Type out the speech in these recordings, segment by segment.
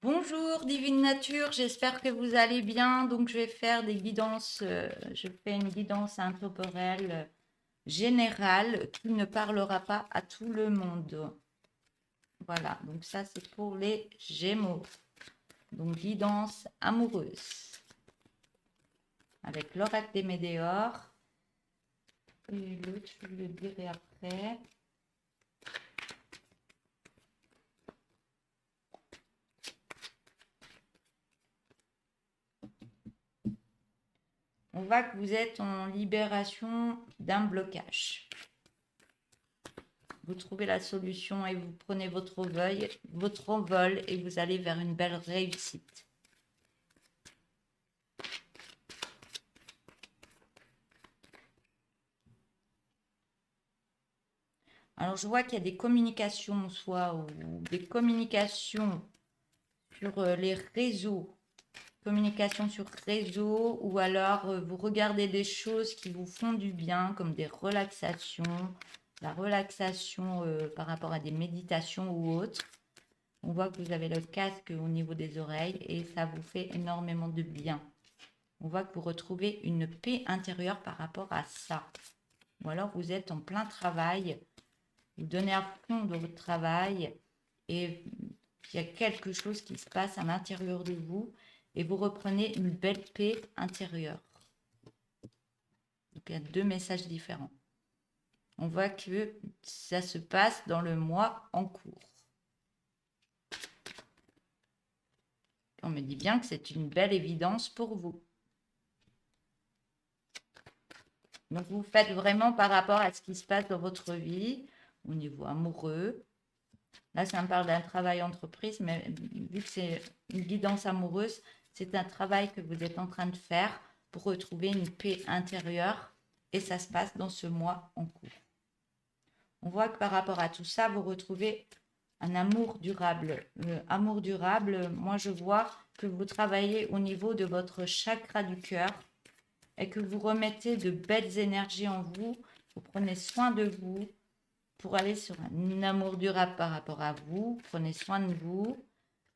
Bonjour Divine Nature, j'espère que vous allez bien. Donc je vais faire des guidances, je fais une guidance intemporelle générale qui ne parlera pas à tout le monde. Voilà, donc ça c'est pour les Gémeaux. Donc guidance amoureuse avec l'oracle des Médéors. Et l'autre, je le dirai après. On voit que vous êtes en libération d'un blocage. Vous trouvez la solution et vous prenez votre envol et vous allez vers une belle réussite. Alors, je vois qu'il y a des communications, soit ou des communications sur les réseaux, communication sur réseau, ou alors vous regardez des choses qui vous font du bien, comme des relaxations, la relaxation par rapport à des méditations ou autres. On voit que vous avez le casque au niveau des oreilles et ça vous fait énormément de bien. On voit que vous retrouvez une paix intérieure par rapport à ça. Ou alors vous êtes en plein travail, vous donnez à fond dans votre travail et il y a quelque chose qui se passe à l'intérieur de vous et vous reprenez une belle paix intérieure. Donc il y a deux messages différents. On voit que ça se passe dans le mois en cours. On me dit bien que c'est une belle évidence pour vous. Donc vous faites vraiment par rapport à ce qui se passe dans votre vie, au niveau amoureux. Là, ça me parle d'un travail entreprise, mais vu que c'est une guidance amoureuse, c'est un travail que vous êtes en train de faire pour retrouver une paix intérieure et ça se passe dans ce mois en cours. On voit que par rapport à tout ça, vous retrouvez un amour durable. Amour durable, moi je vois que vous travaillez au niveau de votre chakra du cœur et que vous remettez de belles énergies en vous, vous prenez soin de vous pour aller sur un amour durable par rapport à vous, prenez soin de vous.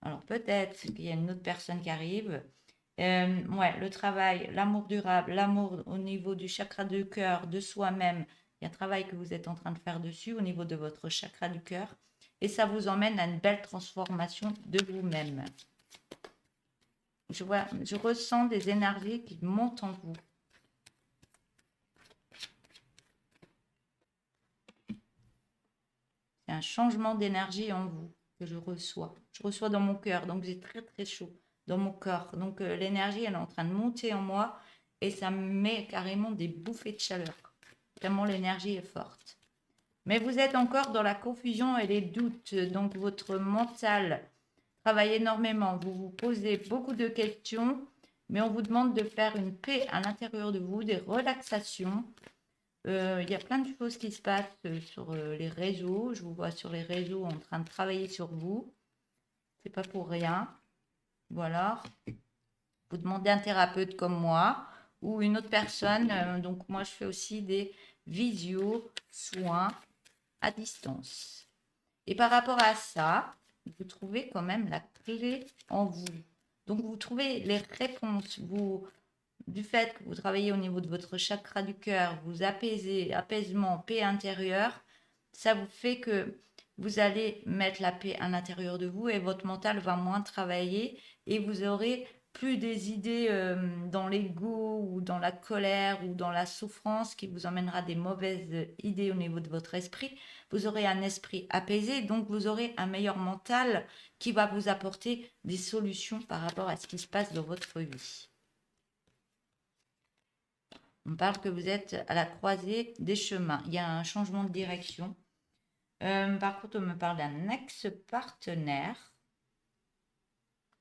Alors peut-être qu'il y a une autre personne qui arrive. Ouais, le travail, l'amour durable, l'amour au niveau du chakra du cœur, de soi-même. Il y a un travail que vous êtes en train de faire dessus au niveau de votre chakra du cœur. Et ça vous emmène à une belle transformation de vous-même. Je ressens des énergies qui montent en vous. C'est un changement d'énergie en vous que je reçois. Je reçois dans mon cœur, donc j'ai très très chaud dans mon corps. Donc l'énergie, elle est en train de monter en moi et ça me met carrément des bouffées de chaleur. Tellement l'énergie est forte. Mais vous êtes encore dans la confusion et les doutes, donc votre mental travaille énormément. Vous vous posez beaucoup de questions, mais on vous demande de faire une paix à l'intérieur de vous, des relaxations. Il y a plein de choses qui se passent sur les réseaux. Je vous vois sur les réseaux en train de travailler sur vous. C'est pas pour rien. Voilà. Vous demandez un thérapeute comme moi ou une autre personne. Donc moi, je fais aussi des visio soins à distance. Et par rapport à ça, vous trouvez quand même la clé en vous. Donc vous trouvez les réponses. Du fait que vous travaillez au niveau de votre chakra du cœur, vous apaisez, apaisement, paix intérieure, ça vous fait que vous allez mettre la paix à l'intérieur de vous et votre mental va moins travailler et vous aurez plus des idées dans l'ego ou dans la colère ou dans la souffrance qui vous emmènera des mauvaises idées au niveau de votre esprit. Vous aurez un esprit apaisé, donc vous aurez un meilleur mental qui va vous apporter des solutions par rapport à ce qui se passe dans votre vie. On parle que vous êtes à la croisée des chemins. Il y a un changement de direction. Par contre, on me parle d'un ex-partenaire,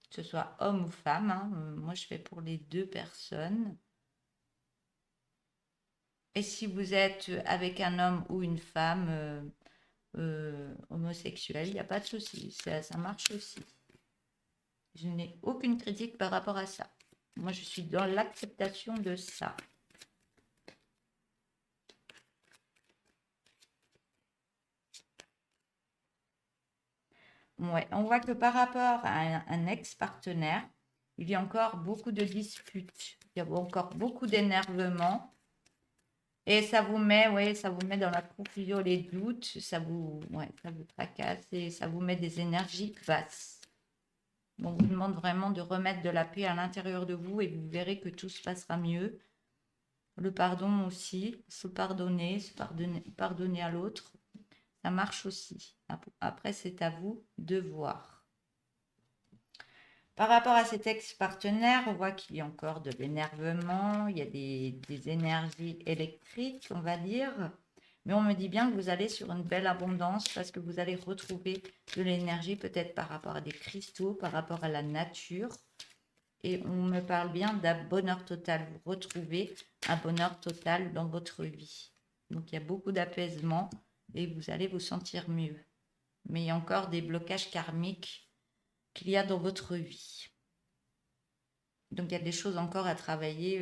que ce soit homme ou femme. Hein. Moi, je fais pour les deux personnes. Et si vous êtes avec un homme ou une femme homosexuel, il n'y a pas de souci. Ça marche aussi. Je n'ai aucune critique par rapport à ça. Moi, je suis dans l'acceptation de ça. Ouais, on voit que par rapport à un ex-partenaire, il y a encore beaucoup de disputes, il y a encore beaucoup d'énervement et ça vous met, ouais, ça vous met dans la confusion, les doutes, ça vous tracasse et ça vous met des énergies basses. Donc, on vous demande vraiment de remettre de la paix à l'intérieur de vous et vous verrez que tout se passera mieux. Le pardon aussi, se pardonner, pardonner à l'autre, ça marche aussi. Après, c'est à vous de voir. Par rapport à cet ex-partenaire, on voit qu'il y a encore de l'énervement, il y a des énergies électriques, on va dire. Mais on me dit bien que vous allez sur une belle abondance parce que vous allez retrouver de l'énergie peut-être par rapport à des cristaux, par rapport à la nature. Et on me parle bien d'un bonheur total. Vous retrouvez un bonheur total dans votre vie. Donc il y a beaucoup d'apaisement et vous allez vous sentir mieux. Mais il y a encore des blocages karmiques qu'il y a dans votre vie. Donc il y a des choses encore à travailler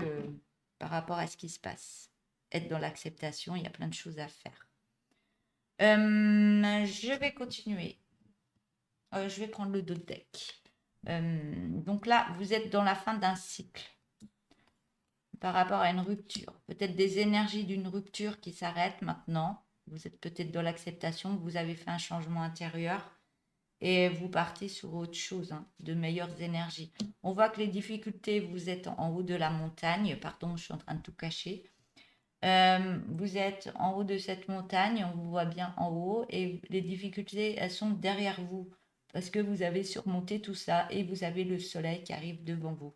par rapport à ce qui se passe. Être dans l'acceptation, il y a plein de choses à faire. Je vais continuer. Je vais prendre le dos de deck. Donc là, vous êtes dans la fin d'un cycle par rapport à une rupture. Peut-être des énergies d'une rupture qui s'arrêtent maintenant. Vous êtes peut-être dans l'acceptation, vous avez fait un changement intérieur et vous partez sur autre chose, hein, de meilleures énergies. On voit que les difficultés, vous êtes en haut de la montagne. Pardon, je suis en train de tout cacher. Vous êtes en haut de cette montagne, on vous voit bien en haut et les difficultés, elles sont derrière vous parce que vous avez surmonté tout ça et vous avez le soleil qui arrive devant vous.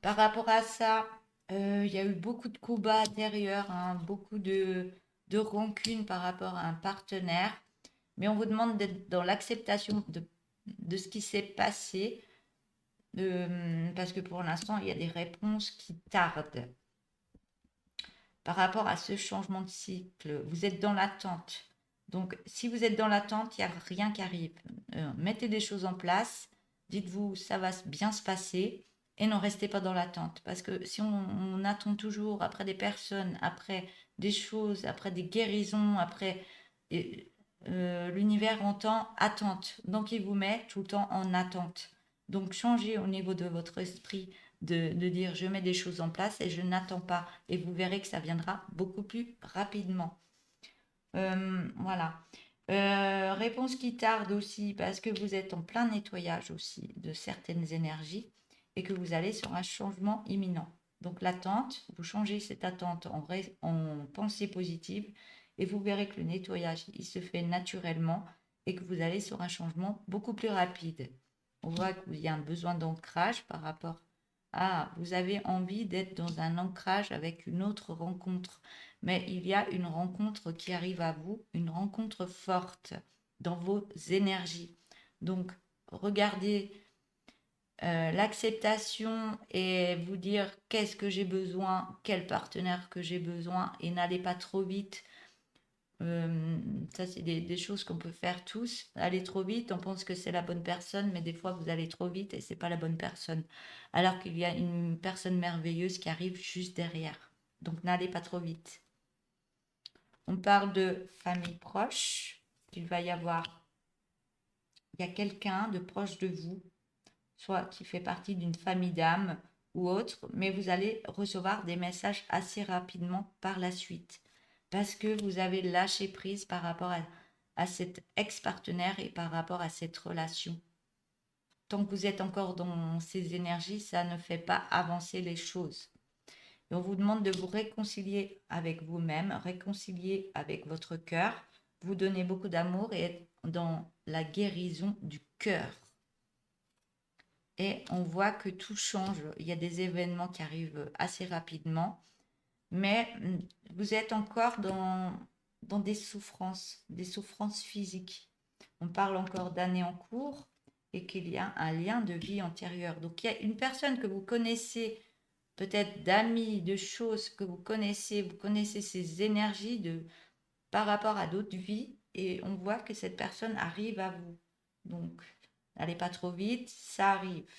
Par rapport à ça, il y a eu beaucoup de combats intérieurs, hein, beaucoup de rancune par rapport à un partenaire. Mais on vous demande d'être dans l'acceptation de ce qui s'est passé, parce que pour l'instant, il y a des réponses qui tardent. Par rapport à ce changement de cycle, vous êtes dans l'attente. Donc, si vous êtes dans l'attente, il n'y a rien qui arrive. Mettez des choses en place, dites-vous, ça va bien se passer, et ne restez pas dans l'attente. Parce que si on attend toujours après des personnes, après des choses, après des guérisons, après... l'univers entend attente. Donc, il vous met tout le temps en attente. Donc, changez au niveau de votre esprit de dire je mets des choses en place et je n'attends pas. Et vous verrez que ça viendra beaucoup plus rapidement. Voilà. Réponse qui tarde aussi parce que vous êtes en plein nettoyage aussi de certaines énergies et que vous allez sur un changement imminent. Donc l'attente, vous changez cette attente en pensée positive et vous verrez que le nettoyage, il se fait naturellement et que vous allez sur un changement beaucoup plus rapide. On voit qu'il y a un besoin d'ancrage par rapport à, vous avez envie d'être dans un ancrage avec une autre rencontre, mais il y a une rencontre qui arrive à vous, une rencontre forte dans vos énergies. Donc, regardez l'acceptation et vous dire qu'est-ce que j'ai besoin, quel partenaire que j'ai besoin et n'allez pas trop vite. Ça, c'est des choses qu'on peut faire tous. Aller trop vite, on pense que c'est la bonne personne, mais des fois, vous allez trop vite et c'est pas la bonne personne. Alors qu'il y a une personne merveilleuse qui arrive juste derrière. Donc, n'allez pas trop vite. On parle de famille proche. Il va y avoir, il y a quelqu'un de proche de vous, soit qui fait partie d'une famille d'âmes ou autre, mais vous allez recevoir des messages assez rapidement par la suite parce que vous avez lâché prise par rapport à cet ex-partenaire et par rapport à cette relation. Tant que vous êtes encore dans ces énergies, ça ne fait pas avancer les choses. Et on vous demande de vous réconcilier avec vous-même, réconcilier avec votre cœur, vous donner beaucoup d'amour et être dans la guérison du cœur. Et on voit que tout change. Il y a des événements qui arrivent assez rapidement, mais vous êtes encore dans des souffrances physiques. On parle encore d'années en cours et qu'il y a un lien de vie antérieure. Donc il y a une personne que vous connaissez, peut-être d'amis, de choses que vous connaissez ces énergies par rapport à d'autres vies et on voit que cette personne arrive à vous. Donc, n'allez pas trop vite, ça arrive.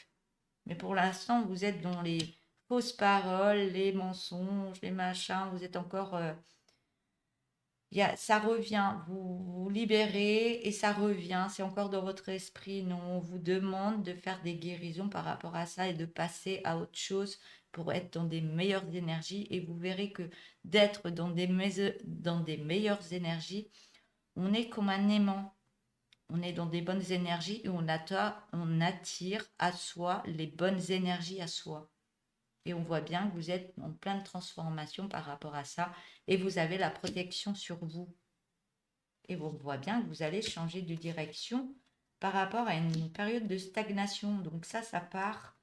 Mais pour l'instant, vous êtes dans les fausses paroles, les mensonges, les machins, vous êtes encore Ça revient, vous libérez et ça revient, c'est encore dans votre esprit. Non, on vous demande de faire des guérisons par rapport à ça et de passer à autre chose pour être dans des meilleures énergies. Et vous verrez que d'être dans des meilleures énergies, on est comme un aimant. On est dans des bonnes énergies et on attire à soi les bonnes énergies à soi. Et on voit bien que vous êtes en pleine transformation par rapport à ça et vous avez la protection sur vous. Et on voit bien que vous allez changer de direction par rapport à une période de stagnation. Donc ça part,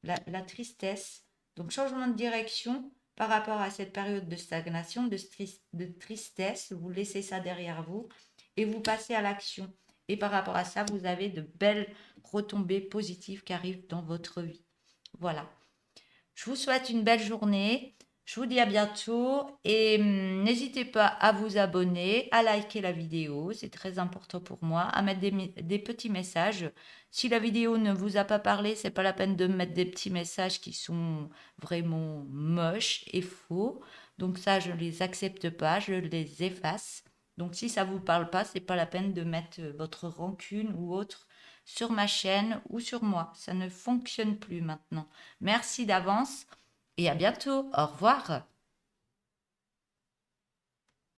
la tristesse. Donc changement de direction par rapport à cette période de stagnation, de tristesse. Vous laissez ça derrière vous et vous passez à l'action. Et par rapport à ça, vous avez de belles retombées positives qui arrivent dans votre vie. Voilà. Je vous souhaite une belle journée. Je vous dis à bientôt et n'hésitez pas à vous abonner, à liker la vidéo, c'est très important pour moi, à mettre des petits messages. Si la vidéo ne vous a pas parlé, c'est pas la peine de mettre des petits messages qui sont vraiment moches et faux. Donc ça, je ne les accepte pas, je les efface. Donc si ça vous parle pas, c'est pas la peine de mettre votre rancune ou autre sur ma chaîne ou sur moi. Ça ne fonctionne plus maintenant. Merci d'avance et à bientôt. Au revoir.